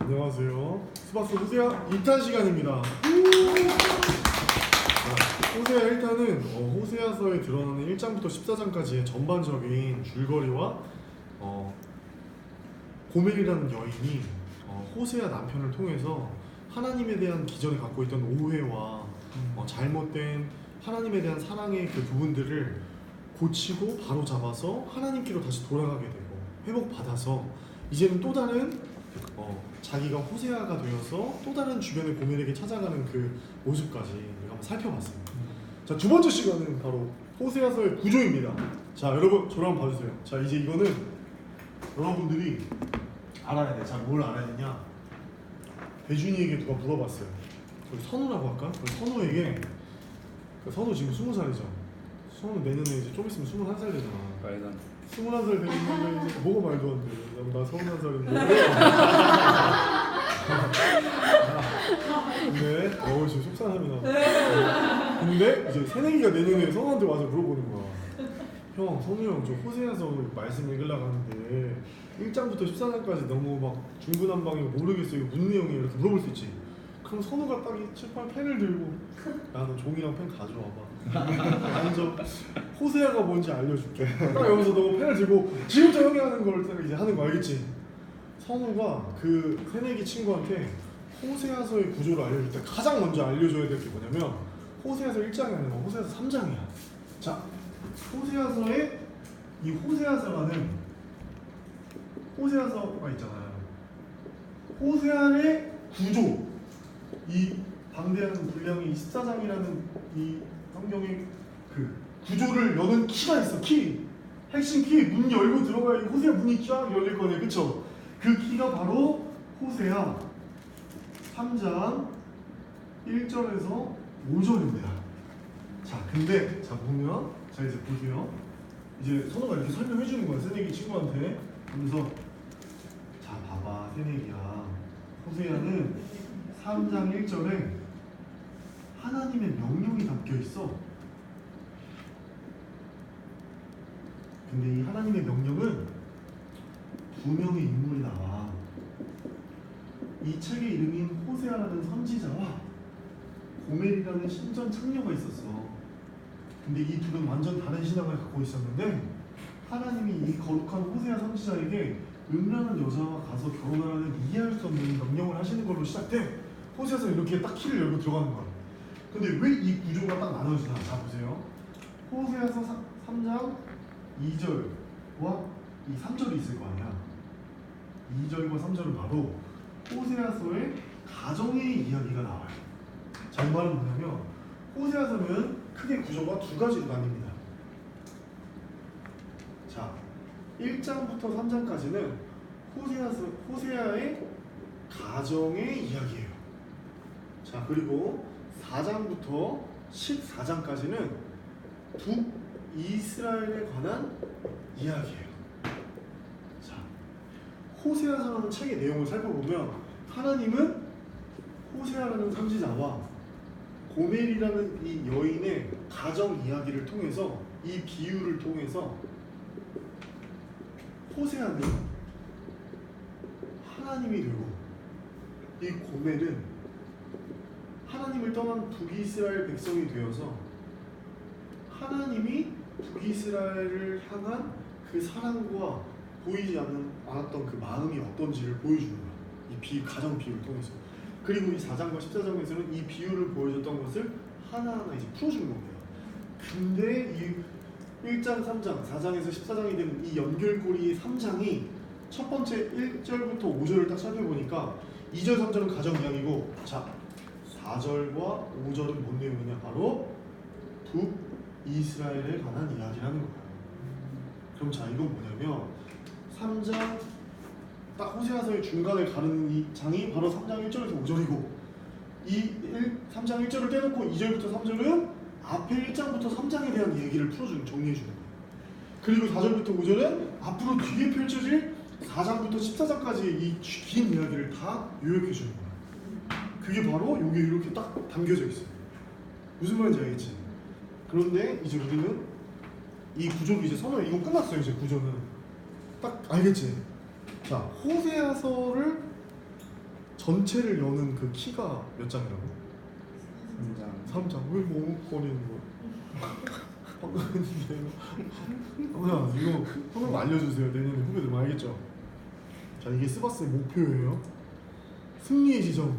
안녕하세요. 스바스 호세아 2탄 시간입니다. 호세아 1탄은 호세아서에 드러나는 1장부터 14장까지의 전반적인 줄거리와 고멜이라는 여인이 호세아 남편을 통해서 하나님에 대한 기존에 갖고 있던 오해와 잘못된 하나님에 대한 사랑의 그 부분들을 고치고 바로 잡아서 하나님께로 다시 돌아가게 되고 회복받아서 이제는 또 다른 자기가 호세아가 되어서 또 다른 주변의 고멜에게 찾아가는 그 모습까지 우리가 한번 살펴봤습니다. 자, 두 번째 시간은 바로 호세아서의 구조입니다. 자, 여러분 저를 한번 봐주세요. 자, 이제 이거는 여러분들이 알아야 돼. 자, 뭘 알아야 되냐? 배준이에게 누가 물어봤어요. 우리 선우라고 할까? 우리 선우에게 선우 지금 20살이죠. 선우 내년에 이제 좀 있으면 21살 되잖아. 말도 안 돼. 21살 되는데 이제 뭐가 말도 안 돼. 나 31살인데. 근데 지금 속상함이 나. 근데 이제 새내기가 내년에 선우한테 와서 물어보는 거야. 형, 선우 형, 저 호세아서 말씀 읽으려고 하는데 1장부터 14장까지 너무 막 중구난방이 모르겠어요. 이거 무슨 내용이에요? 이렇게 물어볼 수 있지. 그럼 선우가 딱 이 칠판 펜을 들고 나는 종이랑 펜 가져와봐. 먼저 호세아가 뭔지 알려줄게. 딱 여기서 너 펜을 들고 지금부터 형이 하는 걸 이제 하는 거 알겠지? 선우가 그 새내기 친구한테 호세아서의 구조를 알려줄 때 가장 먼저 알려줘야 될 게 뭐냐면 호세아서 1장이 아니라 호세아서 3장이야. 자, 호세아서의 이 호세아서라는 호세아서가 있잖아요. 호세아의 구조, 이 방대한 분량의 14장이라는 이 성경의 그 구조를 여는 키가 있어. 키, 핵심 키. 문 열고 들어가야 이 호세아 문이 쫙 열릴 거네, 그쵸? 그 키가 바로 호세아 3장 1절에서 5절입니다. 자, 근데 자 보면 자 이제 보세요. 이제 선우가 이렇게 설명해 주는 거야, 새내기 친구한테. 그러면서 자 봐봐, 새내기야. 호세아는 3장 1절에 하나님의 명령이 담겨 있어. 근데 이 하나님의 명령은 두 명의 인물이 나와. 이 책의 이름인 호세아라는 선지자와 고멜이라는 신전 창녀가 있었어. 근데 이 둘은 완전 다른 신앙을 갖고 있었는데 하나님이 이 거룩한 호세아 선지자에게 음란한 여자와 가서 결혼하라는 이해할 수 없는 명령을 하시는 걸로 시작돼. 호세아서 이렇게 딱 키를 열고 들어가는 거야. 근데 왜 이 구조가 딱 나눠지나? 자 보세요. 호세아서 3장 2절과 이 3절이 있을 거 아니야. 2절과 3절은 바로 호세아서의 가정의 이야기가 나와요. 자, 이 말은 뭐냐면 호세아서는 크게 구조가 두 가지로 나뉩니다. 자, 1장부터 3장까지는 호세아의 가정의 이야기예요. 자, 그리고 4장부터 14장까지는 북이스라엘에 관한 이야기예요. 자, 호세아서라는 책의 내용을 살펴보면 하나님은 호세아라는 선지자와 고멜이라는 이 여인의 가정 이야기를 통해서 이 비유를 통해서 호세아는 하나님이 되고 이 고멜은 하나님을 떠난 북이스라엘 백성이 되어서 하나님이 북이스라엘을 향한 그 사랑과 보이지 않았던 그 마음이 어떤지를 보여주는 거야. 이 가정 비유를 통해서. 그리고 이 4장과 14장에서는 이 비유를 보여줬던 것을 하나하나 이제 풀어주는 겁니다. 근데 이 1장, 3장, 4장에서 14장이 되는 이 연결고리 3장이 첫 번째 1절부터 5절을 딱 살펴보니까 2절, 3절은 가정 이야기고, 자 4절과 5절은 뭔 내용이냐? 바로 북이스라엘에 관한 이야기라는 거예요. 그럼 자, 이건 뭐냐면 3장 딱 호세아서의 중간을 가르는 이 장이 바로 3장 1절에서 5절이고, 3장 1절을 떼놓고 2절부터 3절은 앞에 1장부터 3장에 대한 얘기를 풀어주는, 정리해주는 거예요. 그리고 4절부터 5절은 앞으로 뒤에 펼쳐질 4장부터 14장까지의 이 긴 이야기를 다 요약해주는 거예요. 그게 바로 여기 이렇게 딱 담겨져 있어요. 무슨 말인지 알겠지? 그런데 이제 우리는 이 구조도 이제 이거 끝났어요. 이제 구조는 딱 알겠지? 자, 호세아서를 전체를 여는 그 키가 몇 장이라고? 3장. 3장. 왜 머뭇거리는 거야? 야, 이거 한번 알려주세요. 내년에 후배들 알겠죠? 자, 이게 스바스의 목표예요. 승리의 지점.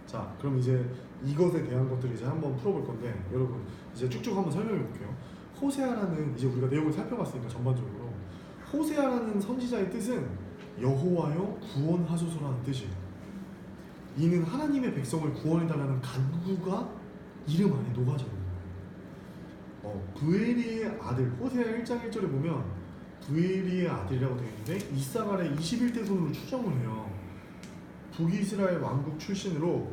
자, 그럼 이제 이것에 대한 것들을 이제 한번 풀어볼 건데, 여러분 이제 쭉쭉 한번 설명해 볼게요. 호세아라는, 이제 우리가 내용을 살펴봤으니까 전반적으로 호세아라는 선지자의 뜻은 여호와여 구원하소서라는 뜻이에요. 이는 하나님의 백성을 구원해달라는 간구가 이름 안에 녹아져 있는 거예요. 브에리의 아들, 호세아 1장 1절에 보면 브에리의 아들이라고 되어 있는데 이사갈의 21대 손으로 추정을 해요. 북이스라엘 왕국 출신으로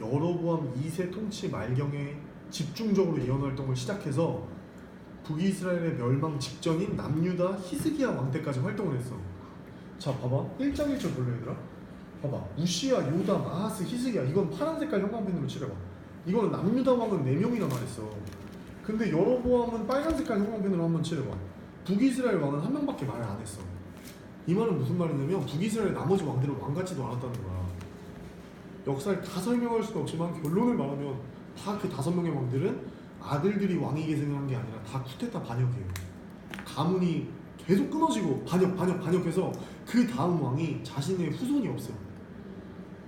여로보암 2세 통치 말경에 집중적으로 예언 활동을 시작해서 북이스라엘의 멸망 직전인 남유다 히스기야 왕 때까지 활동을 했어. 자, 봐봐. 1장 1절 볼래 얘들아? 봐봐. 우시야, 요담, 아하스, 히스기야. 이건 파란 색깔 형광펜으로 칠해봐. 이거는 남유다 왕은 4명이나 말했어. 근데 여로보암은 빨간 색깔 형광펜으로 한번 칠해봐. 북이스라엘 왕은 1명밖에 말을 안 했어. 이 말은 무슨 말이냐면 북이스라엘 나머지 왕들은 왕 같지도 않았다는 거야. 역사를 다 설명할 수는 없지만 결론을 말하면 다 그 5명의 왕들은 아들들이 왕위 계승을 한 게 아니라 다 쿠데타 반역이에요. 가문이 계속 끊어지고 반역해서 그 다음 왕이 자신의 후손이 없어요.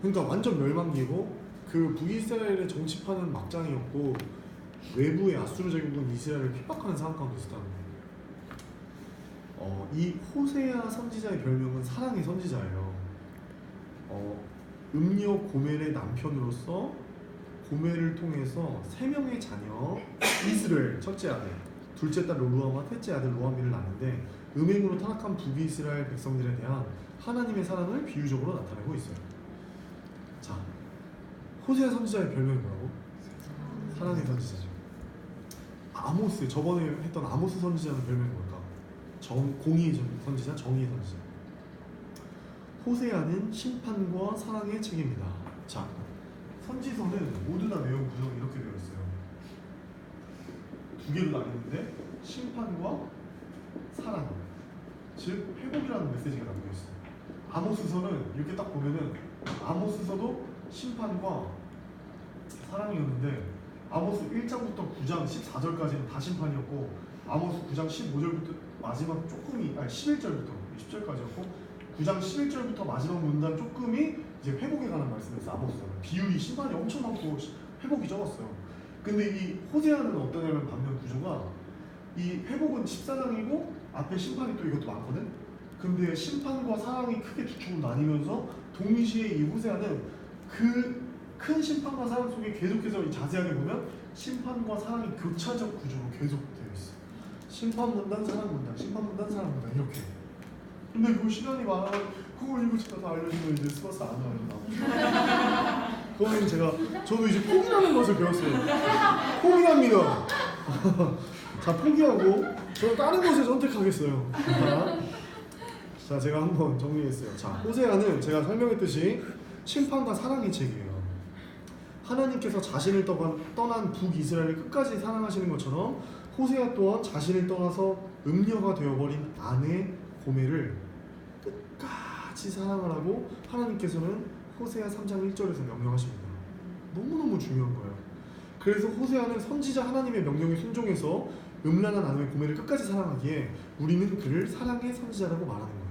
그러니까 완전 멸망기고 그 북이스라엘의 정치판은 막장이었고 외부의 아수르 제국은 이스라엘을 핍박하는 상황 가운데 있었다는 거예요. 이 호세아 선지자의 별명은 사랑의 선지자예요. 음녀 고멜의 남편으로서 고멜을 통해서 3명의 자녀 이스라엘 첫째 아들, 둘째 딸 로루아와 셋째 아들 로아미를 낳는데 음행으로 타락한 북이스라엘 백성들에 대한 하나님의 사랑을 비유적으로 나타내고 있어요. 자, 호세아 선지자의 별명이 뭐라고? 사랑의 선지자죠. 아모스, 저번에 했던 아모스 선지자는 별명이 뭘까? 공의의 선지자, 정의의 선지자. 호세아는 심판과 사랑의 책입니다. 자, 선지서는 모두 다 내용 구성이 이렇게 되어 있어요. 2개로 나뉘는데 심판과 사랑, 즉 회복이라는 메시지가 담겨 있어요. 아모스서는 이렇게 딱 보면은 아모스서도 심판과 사랑이었는데 아모스 1장부터 9장 14절까지는 다 심판이었고 아모스 9장 15절부터 마지막 조금이 11절부터 10절까지였고 9장 11절부터 마지막 문단 조금이 이제 회복에 관한 말씀이었어요. 아모스서는 비율이 심판이 엄청 많고 회복이 적었어요. 근데 이 호세아는 어떠냐면 반면 구조가 이 회복은 14장이고 앞에 심판이 또 이것도 많거든. 근데 심판과 사랑이 크게 두 축으로 나뉘면서 동시에 이 호세아는 그 큰 심판과 사랑 속에 계속해서 이 자세하게 보면 심판과 사랑이 교차적 구조로 계속 되어 있어. 심판 문단, 사랑 문단, 심판 문단, 사랑 문단 이렇게. 근데 그 시간이 많아 그걸 이거 제가 다 알려주면 이제 스파스 안 나온다. 그거는 저도 이제 포기라는 것을 배웠어요. 포기합니다. 자, 포기하고 저는 다른 것을 선택하겠어요. 자, 제가 한번 정리했어요. 자, 호세아는 제가 설명했듯이 심판과 사랑의 책이에요. 하나님께서 자신을 떠난 북이스라엘을 끝까지 사랑하시는 것처럼 호세아 또한 자신을 떠나서 음녀가 되어버린 아내 고멜을 끝까지 사랑하라고 하나님께서는 호세아 3장 1절에서 명령하십니다. 너무너무 중요한 거예요. 그래서 호세아는 선지자 하나님의 명령에 순종해서 음란한 아내 고멜을 끝까지 사랑하기에 우리는 그를 사랑의 선지자라고 말하는 거예요.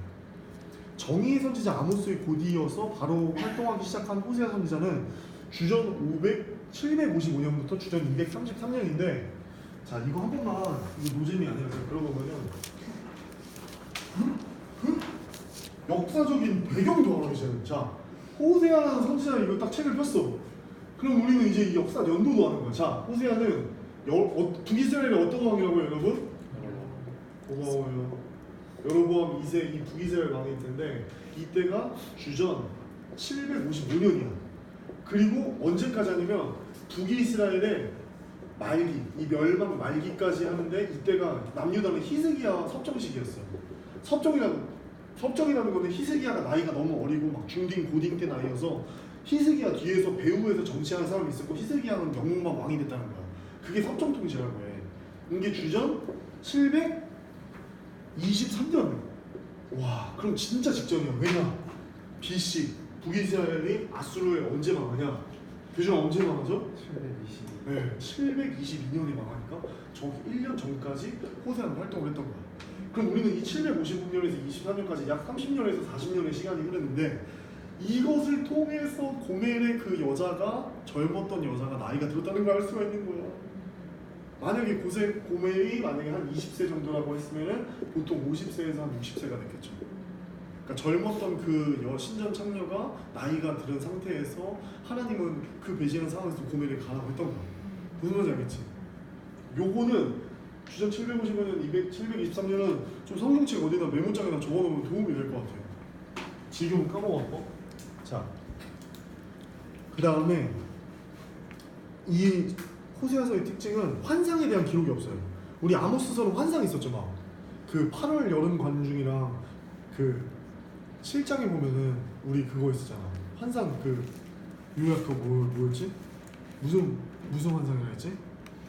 정의의 선지자 아모스의 곧이어서 바로 활동하기 시작한 호세아 선지자는 주전 755년부터 주전 233년인데 자, 이거 한 번만, 이거 노잼이 아니라 제가 들어보면은 역사적인 배경도 알아주세요. 자, 호세아라는 선지자 이거 딱 책을 폈어. 그럼 우리는 이제 이 역사 연도도 아는 거야. 자, 호세아는 북이스라엘의 어떤 왕이라고요, 여러분? 고마워요. 여로보암 2세 이 북이스라엘 왕일 텐데 이때가 주전 755년이야. 그리고 언제까지 하냐면 북이스라엘의 말기, 이 멸망 말기까지 하는데 이때가 남유다는 히스기야 섭정 시기였어요. 섭정이라는 거는 히스기야가 나이가 너무 어리고 막 중딩 고딩 때 나이여서 히스기야 뒤에서 배후에서 정치하는 사람이 있었고 히스기야는 영웅만 왕이 됐다는 거야. 그게 섭정 통치라고 해. 이게 주전 723년. 와, 그럼 진짜 직전이야. 왜냐? BC 북이스라엘이 아수르에 언제 망하냐? 교주가 언제 망하죠? 722. 네, 722년에 망하니까 정확히 1년 전까지 호세아는 활동을 했던 거야. 그럼 우리는 이 756년에서 24년까지 약 30년에서 40년의 시간이 흐르는데 이것을 통해서 고멜의 그 여자가 젊었던 여자가 나이가 들었다는 걸 알 수가 있는 거야. 만약에 고멜이 만약에 한 20세 정도라고 했으면은 보통 50세에서 한 60세가 됐겠죠. 그러니까 젊었던 그 신전 창녀가 나이가 들은 상태에서 하나님은 그 배신한 상황에서 고멜을 가라고 했던 거야. 무슨 말인지 알겠지? 요거는 주전 755년, 723년은 좀 성경책 어디다 메모장에다 적어놓으면 도움이 될 것 같아요. 지금은 까먹었고. 자, 그 다음에 이 호세아서의 특징은 환상에 대한 기록이 없어요. 우리 아모스서는 환상이 있었죠. 막 그 8월 여름 관중이랑 그 7장에 보면은 우리 그거 있었잖아. 환상 그 요약 그거 뭐였지? 무슨 환상이라 했지?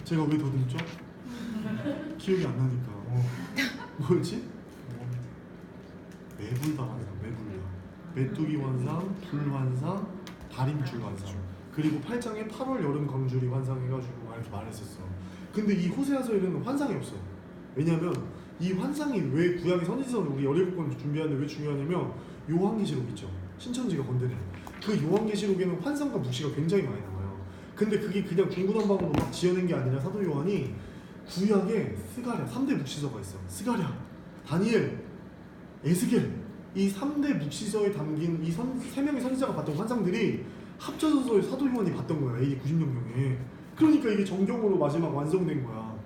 제가 왜 더듬죠? 기억이 안 나니까. 뭐였지? 매불다 환상, 매불다. 메뚜기 환상, 불 환상, 다림줄 환상. 그리고 8장에 8월 여름 광주리 환상해가지고 막 이렇게 말했었어. 근데 이 호세아서에는 환상이 없어. 왜냐면 이 환상이 왜 구약의 선지서를 우리 17권 준비하는데 왜 중요하냐면 요한계시록 있죠. 신천지가 건드는 그 요한계시록에는 환상과 묵시가 굉장히 많이 나와요. 근데 그게 그냥 중구난방으로 막 지어낸 게 아니라 사도 요한이 구약에 스가랴 3대 묵시서가 있어. 스가랴, 다니엘, 에스겔 이 3대 묵시서에 담긴 이 3명의 선지자가 봤던 환상들이 합쳐져서 사도 요한이 봤던 거야. AD 90년경에. 그러니까 이게 정경으로 마지막 완성된 거야.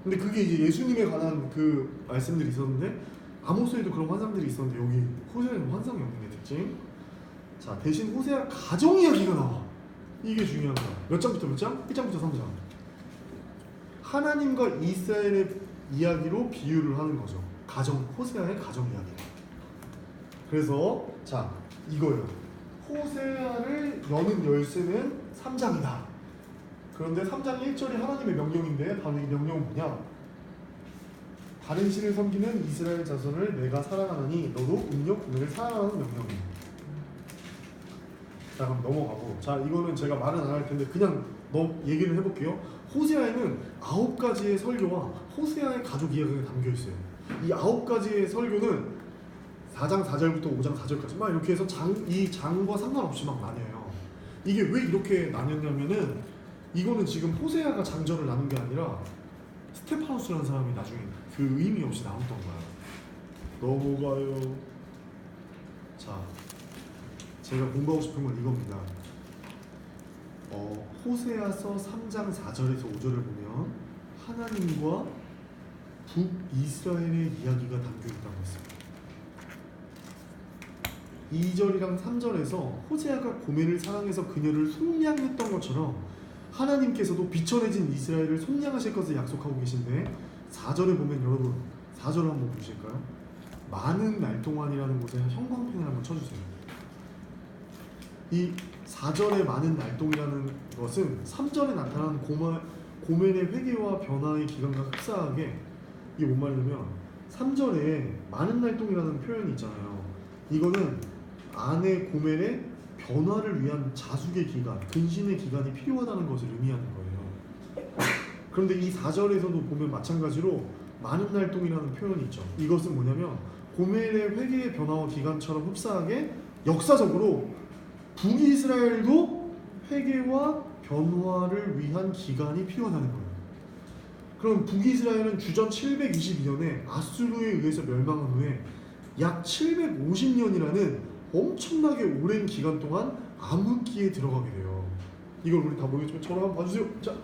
근데 그게 이제 예수님에 관한 그 말씀들이 있었는데 아모스에도 그런 환상들이 있었는데 여기 호세아에는 환상이 없는 게 특징. 자, 대신 호세아 가정 이야기가 나와. 이게 중요한 거야. 몇 장부터 몇 장? 1장부터 3장. 하나님과 이스라엘의 이야기로 비유를 하는 거죠. 호세아의 가정 이야기. 그래서 자, 이거예요. 호세아를 여는 열쇠는 3장이다. 그런데 3장 1절이 하나님의 명령인데 바로 이 명령은 뭐냐? 다른 신을 섬기는 이스라엘 자손을 내가 사랑하노니 너도 음력 구매를 사랑하는 명령이에요. 자, 그럼 넘어가고. 자, 이거는 제가 말은 안 할 텐데 그냥 얘기를 해볼게요. 호세아에는 9가지의 설교와 호세아의 가족 이야기가 담겨 있어요. 이 9가지의 설교는 4장 4절부터 5장 4절까지 막 이렇게 해서 이 장과 상관없이 막 나뉘어요. 이게 왜 이렇게 나뉘었냐면은 이거는 지금 호세아가 장절을 나눈 게 아니라 스테파노스라는 사람이 나중에 그 의미 없이 나눴던 거야. 넘어가요. 자, 제가 공부하고 싶은 건 이겁니다. 호세아서 3장 4절에서 5절을 보면 하나님과 북이스라엘의 이야기가 담겨 있다고 했습니다. 2절이랑 3절에서 호세아가 고멜을 사랑해서 그녀를 속량했던 것처럼 하나님께서도 비천해진 이스라엘을 속량하실 것을 약속하고 계신데 4절에 보면 여러분 4절을 한번 보실까요? 많은 날 동안이라는 곳에 형광펜을 한번 쳐주세요. 이 4절의 많은 날 동이라는 것은 3절에 나타난 고멜의 회개와 변화의 기간과 흡사하게 이게 뭔 말이냐면 3절에 많은 날 동이라는 표현이 있잖아요. 이거는 아내 고멜의 변화를 위한 자숙의 기간, 근신의 기간이 필요하다는 것을 의미하는 거예요. 그런데 이 4절에서도 보면 마찬가지로 많은 날 동이라는 표현이 있죠. 이것은 뭐냐면 고멜의 회개의 변화와 기간처럼 흡사하게 역사적으로 북이스라엘도 회개와 변화를 위한 기간이 필요하다는 거예요. 그럼 북이스라엘은 주전 722년에 아수르에 의해서 멸망한 후에 약 750년이라는 엄청나게 오랜 기간 동안 암흑기에 들어가게 돼요. 이걸 우리 다 모르겠지만 저를 한번 봐주세요. 자,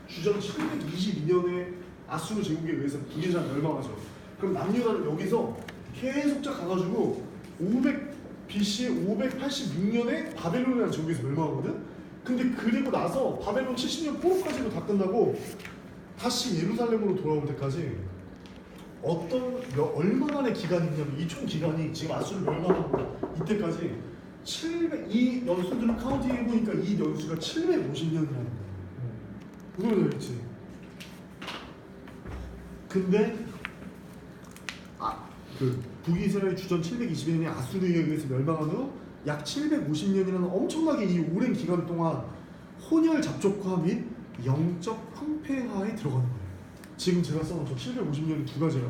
주전 722년에 아수르 제국에 의해서 북이스라엘 멸망하죠. 그럼 남유다는 여기서 계속 쫙 가가지고 BC 586년에 바벨론이라는 제국에서 멸망하거든. 근데 그리고 나서 바벨론 70년 포로까지도 다 끝나고 다시 예루살렘으로 돌아올 때까지 얼마만의 기간이 있냐면 이 총 기간이 지금 아수르 멸망하고 이때까지 이 연수들을 카운팅해 보니까 이 연수가 750년이라는 거예요. 무슨 말인지 알겠지? 근데 북이스라엘 주전 720년에 아수르에 의해서 멸망한 후 약 750년이라는 엄청나게 이 오랜 기간 동안 혼혈 잡족화 및 영적 황폐화에 들어가는 거예요. 지금 제가 써놓은 저 750년이 두 가지가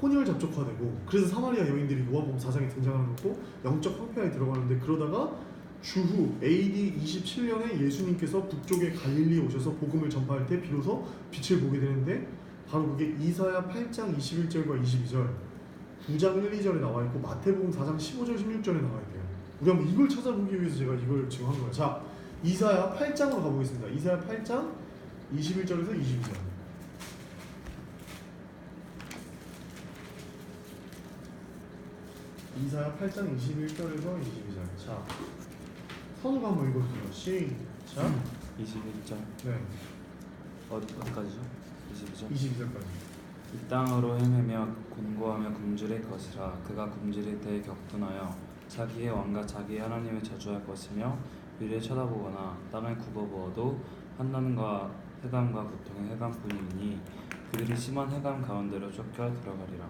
혼혈 잡족화되고, 그래서 사마리아 여인들이 노아복음 4장에 등장하는 것도 영적 황폐화에 들어가는데, 그러다가 주후 AD 27년에 예수님께서 북쪽의 갈릴리에 오셔서 복음을 전파할 때 비로소 빛을 보게 되는데, 바로 그게 이사야 8장 21절과 22절, 9장 1, 2절에 나와 있고 마태복음 4장 15절 16절에 나와 있대요. 우리 한번 이걸 찾아보기 위해서 제가 이걸 지금 한 거예요. 자, 이사야 8장으로 가보겠습니다. 이사야 8장 21절에서 22절. 이사야 8장 21절에서 22절. 자, 선우가 한번 읽어주세요. 시작. 21절 네, 어디까지죠? 22절 22절까지. 이 땅으로 헤매며 곤고하며 굶주릴 것이라. 그가 굶주릴 때에 격분하여 자기의 왕과 자기의 하나님을 저주할 것이며 위를 쳐다보거나 땅을 굽어부어도 환난과 해감과 고통의 해감뿐이니 그들이 심한 해감 가운데로 쫓겨 들어가리라.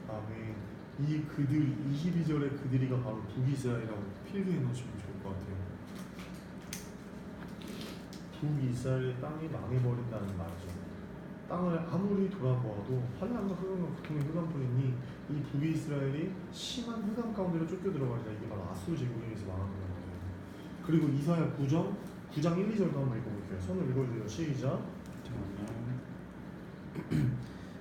아멘. 이 그들 22절의 그들이가 바로 북이스라엘이라고 필기해 놓으시면 좋을 것 같아요. 북이스라엘의 땅이 망해버린다는 말이죠. 땅을 아무리 돌아보아도 환난과 흑암과 고통의 흑암뿐이니 이 북이스라엘이 심한 흑암 가운데로 쫓겨 들어가리라. 이게 바로 아수르 제국에 의해서 망한 거예요. 그리고 이사야 9장 1, 2절도 한번 읽어볼게요. 손을 읽어주세요. 시작.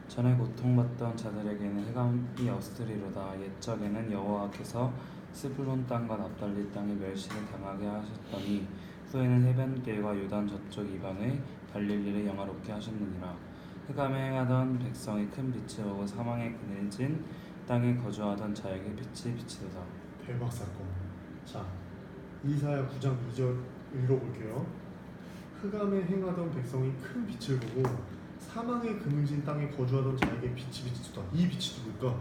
전에 고통받던 자들에게는 해감이 없으리로다. 옛적에는 여호와께서 스불론 땅과 납달리 땅에 멸시를 당하게 하셨더니 후에는 해변길과 유단 저쪽 이방의 갈릴리를 영화롭게 하셨느니라. 흑암에 행하던 백성이 큰 빛을 보고 사망에 그늘진 땅에 거주하던 자에게 빛이 비치도다. 대박 사건. 자, 이사야 9장 2절 읽어볼게요. 흑암에 행하던 백성이 큰 빛을 보고 사망에 그늘진 땅에 거주하던 자에게 빛이 비치도다. 이 빛이 누굴까?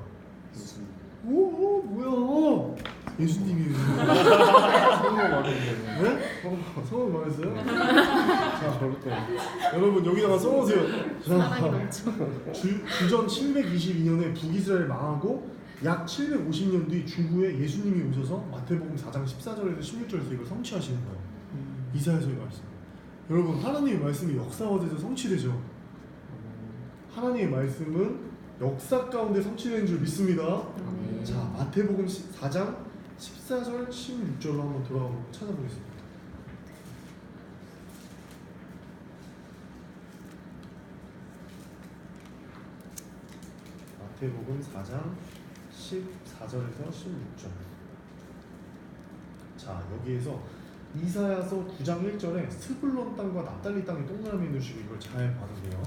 예수님. 오, 뭐야? 예수님이에요. 성모 말했는데. 네? 성우 말했어요? 자, 저부터. 여러분 여기다가 써놓으세요. 사랑이 자, 넘쳐. 주전 722년에 북이스라엘 망하고 약 750년 뒤 주후에 예수님이 오셔서 마태복음 4장 14절에서 16절에서 이걸 성취하시는 거예요. 이사야서의 말씀. 여러분 하나님의 말씀이 역사화돼서 성취되죠. 하나님의 말씀은 역사 가운데 성취되는 줄 믿습니다. 네. 자, 마태복음 4장 14절 16절로 한번 돌아가고 찾아보겠습니다. 마태복음 4장 14절에서 16절. 자, 여기에서 이사야서 9장 1절에 스불론 땅과 납달리 땅에 동그라미 넣으시고 이걸 잘 봐주세요.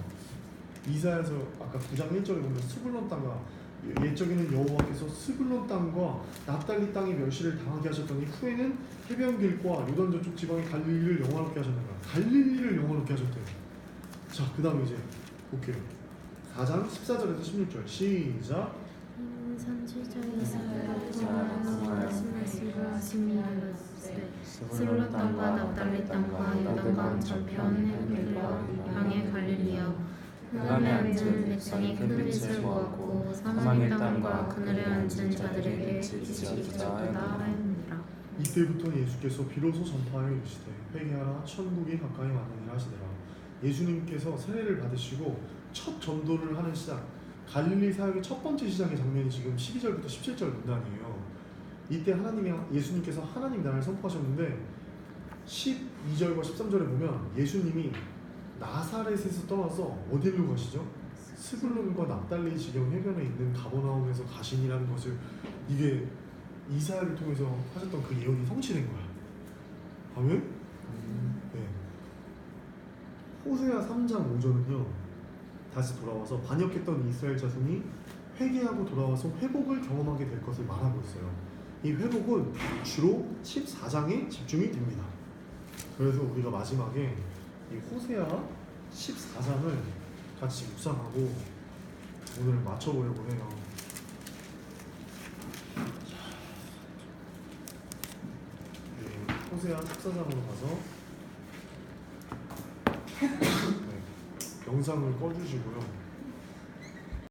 이사야서 아까 9장 1절에 보면 스불론 땅과 옛적에는 여호와께서 스불론 땅과 납달리 땅의 멸시를 당하게 하셨더니 후에는 해변길과 요단 저쪽 지방의 갈릴리를 영화롭게 하셨는 거야. 갈릴리를 영화롭게 하셨대요. 자, 그 다음에 이제 볼게요. 4장 14절에서 16절 시작. 선지자의 사람을 말씀을 하시며 스불론 땅과 납달리 땅과 요단강 저편 해변길과 이방의 갈릴리여 흑암에 앉은 백성이 큰 빛을 보았고 사망의 땅과 그늘에 앉은 자들에게 빛이 비쳤다 하였느니라. 이때부터 예수께서 비로소 전파하여 이르시되 회개하라 천국이 가까이 왔느니라 하시더라. 예수님께서 세례를 받으시고 첫 전도를 하는 시작, 갈릴리 사역의 첫 번째 시작의 장면이 지금 12절부터 17절 문단이에요. 이때 예수님께서 하나님 나라를 선포하셨는데 12절과 13절에 보면 예수님이 나사렛에서 떠나서 어디로 가시죠? 스불론과 납달리 지경 해변에 있는 가버나움에서 가시니라는 것을, 이게 이사야를 통해서 하셨던 그 예언이 성취된 거야. 아멘? 네. 호세아 3장 5절은요, 다시 돌아와서 반역했던 이스라엘 자손이 회개하고 돌아와서 회복을 경험하게 될 것을 말하고 있어요. 이 회복은 주로 14장에 집중이 됩니다. 그래서 우리가 마지막에 이 호세아 14장을 같이 묵상하고 오늘 맞춰보려고 해요. 네, 호세아 14장으로 가서 네, 영상을 꺼주시고요.